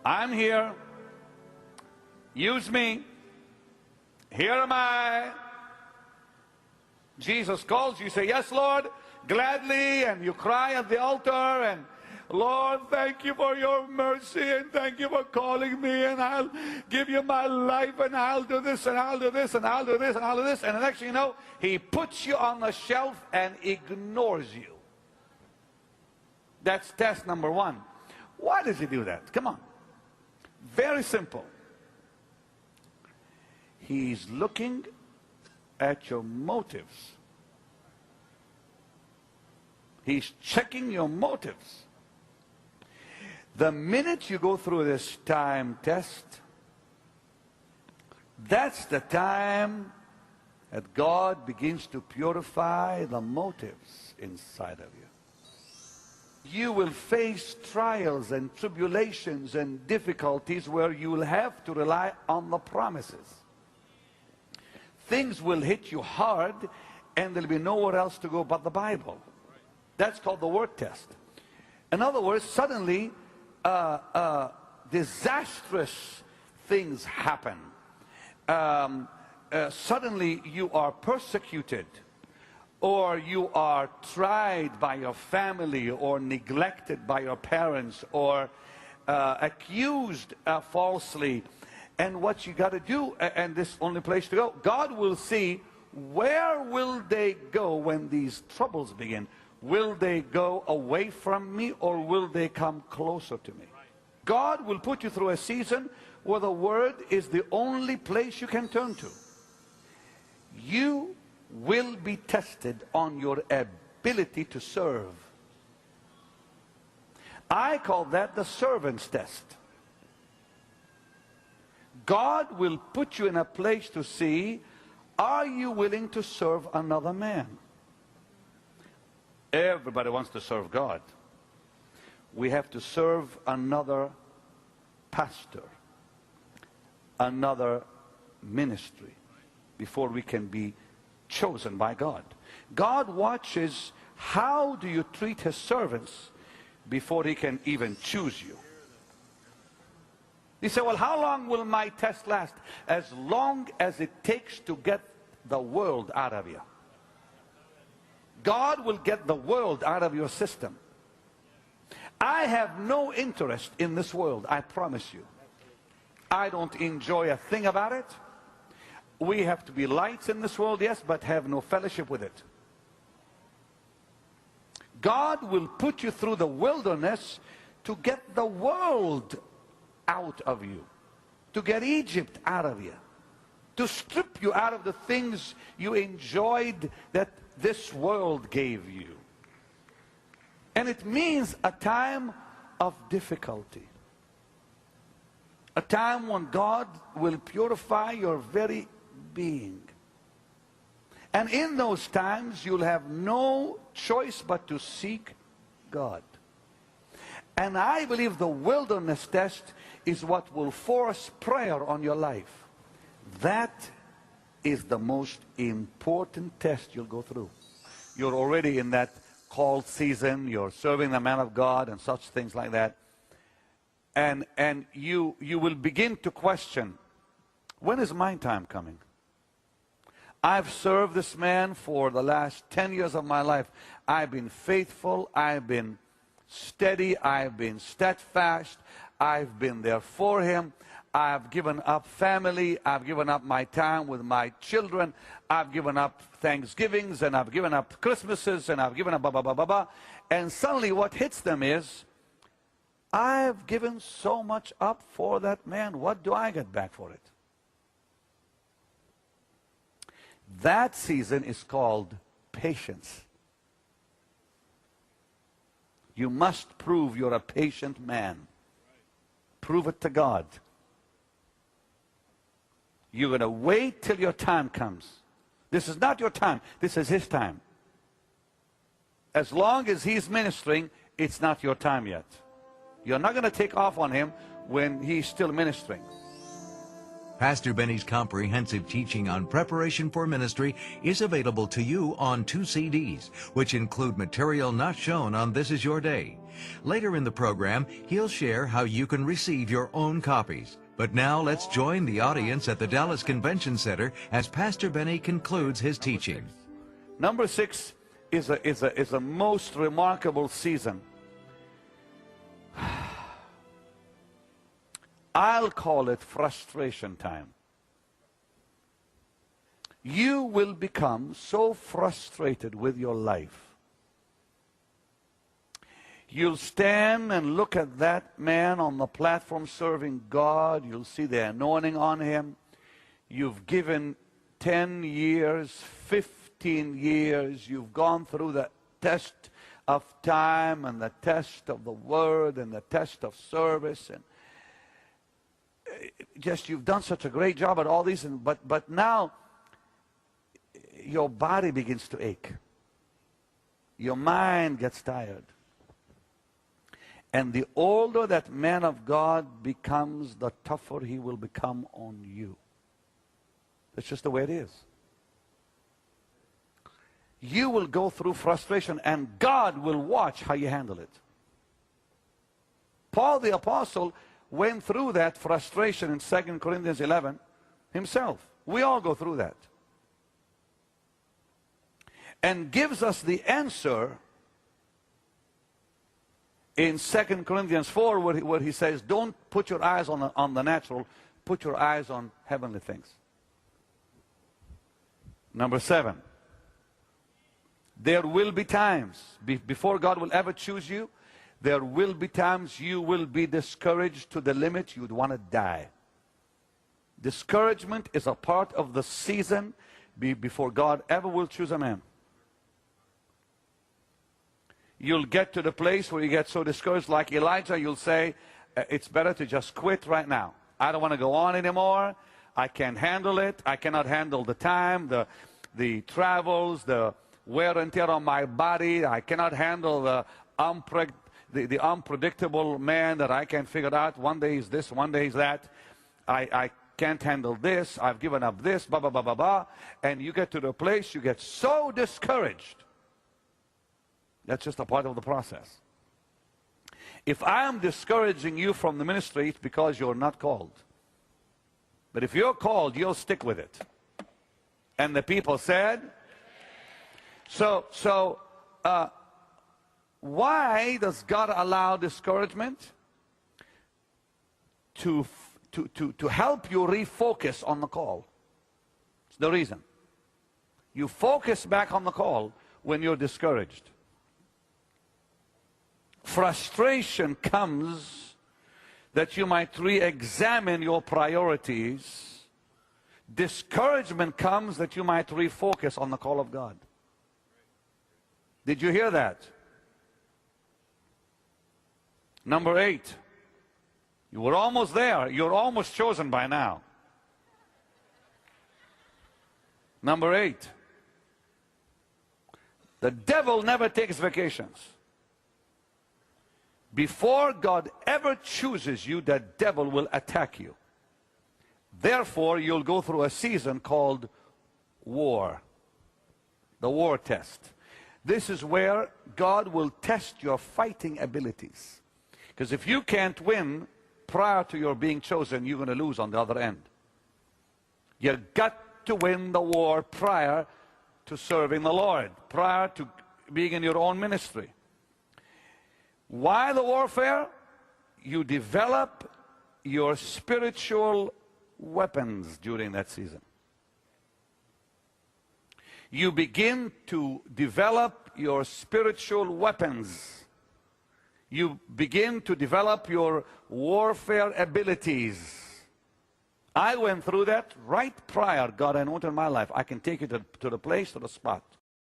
I'm here. Use me. Here am I. Jesus calls you, say, yes, Lord, gladly, and you cry at the altar, and Lord, thank you for your mercy, and thank you for calling me, and I'll give you my life, and I'll do this, and I'll do this, and I'll do this, and I'll do this, and the next thing you know, he puts you on the shelf and ignores you. That's test number one. Why does he do that? Come on. Very simple. He's looking at your motives. He's checking your motives. The minute you go through this time test, that's the time that God begins to purify the motives inside of you. You will face trials and tribulations and difficulties where you will have to rely on the promises. Things will hit you hard, and there'll be nowhere else to go but the Bible. That's called the word test. In other words, suddenly disastrous things happen. Suddenly you are persecuted, or you are tried by your family, or neglected by your parents, or accused falsely. And what you got to do, and this only place to go, God will see where will they go when these troubles begin. Will they go away from me, or will they come closer to me? God will put you through a season where the Word is the only place you can turn to. You will be tested on your ability to serve. I call that the servant's test. God will put you in a place to see, are you willing to serve another man? Everybody wants to serve God. We have to serve another pastor, another ministry, before we can be chosen by God. God watches how do you treat his servants before he can even choose you. You say, well, how long will my test last? As long as it takes to get the world out of you. God will get the world out of your system. I have no interest in this world, I promise you. I don't enjoy a thing about it. We have to be lights in this world, yes, but have no fellowship with it. God will put you through the wilderness to get the world out of you, to get Egypt out of you, to strip you out of the things you enjoyed that this world gave you. And it means a time of difficulty, a time when God will purify your very being. And in those times you'll have no choice but to seek God. And I believe the wilderness test is what will force prayer on your life. That is the most important test you'll go through. You're already in that called season. You're serving the man of God and such things like that. And you will begin to question, when is my time coming? I've served this man for the last 10 years of my life. I've been faithful. I've been steady. I've been steadfast. I've been there for him. I've given up family. I've given up my time with my children. I've given up Thanksgivings, and I've given up Christmases, and I've given up blah, blah, blah, blah, blah. And suddenly what hits them is, I've given so much up for that man. What do I get back for it? That season is called patience. You must prove you're a patient man. Prove it to God. You're going to wait till your time comes. This is not your time. This is his time. As long as he's ministering, it's not your time yet. You're not going to take off on him when he's still ministering. Pastor Benny's comprehensive teaching on preparation for ministry is available to you on 2 CDs, which include material not shown on This Is Your Day. Later in the program, he'll share how you can receive your own copies. But now let's join the audience at the Dallas Convention Center as Pastor Benny concludes his teaching. Number 6 is a most remarkable season. I'll call it frustration time. You will become so frustrated with your life. You'll stand and look at that man on the platform serving God. You'll see the anointing on him. You've given 10 years, 15 years. You've gone through the test of time and the test of the word and the test of service, and just you've done such a great job at all these, but now your body begins to ache. Your mind gets tired. And the older that man of God becomes, the tougher he will become on you. That's just the way it is. You will go through frustration, and God will watch how you handle it. Paul the Apostle went through that frustration in 2 Corinthians 11 himself. We all go through that. And gives us the answer in 2 Corinthians 4 where he says, don't put your eyes on the natural, put your eyes on heavenly things. Number 7. There will be times, before God will ever choose you, there will be times you will be discouraged to the limit you'd want to die. Discouragement is a part of the season before God ever will choose a man. You'll get to the place where you get so discouraged, like Elijah, you'll say, it's better to just quit right now. I don't want to go on anymore. I can't handle it. I cannot handle the time, the travels, the wear and tear on my body. I cannot handle the unpredictable man that I can't figure out. One day is this, one day is that. I can't handle this. I've given up this, blah, blah, blah, blah, blah. And you get to the place, you get so discouraged. That's just a part of the process. If I am discouraging you from the ministry, it's because you're not called. But if you're called, you'll stick with it. And the people said, why does God allow discouragement? To help you refocus on the call. It's the reason. You focus back on the call when you're discouraged. Frustration comes that you might re-examine your priorities. Discouragement comes that you might refocus on the call of God. Did you hear that? Number 8. You were almost there. You're almost chosen by now. Number 8. The devil never takes vacations. Before God ever chooses you, the devil will attack you. Therefore, you'll go through a season called war. The war test. This is where God will test your fighting abilities. Because if you can't win prior to your being chosen, you're going to lose on the other end. You've got to win the war prior to serving the Lord, prior to being in your own ministry. Why the warfare? You develop your spiritual weapons during that season. You begin to develop your spiritual weapons. You begin to develop your warfare abilities. I went through that right prior God anointed my life. I can take you to the place, to the spot.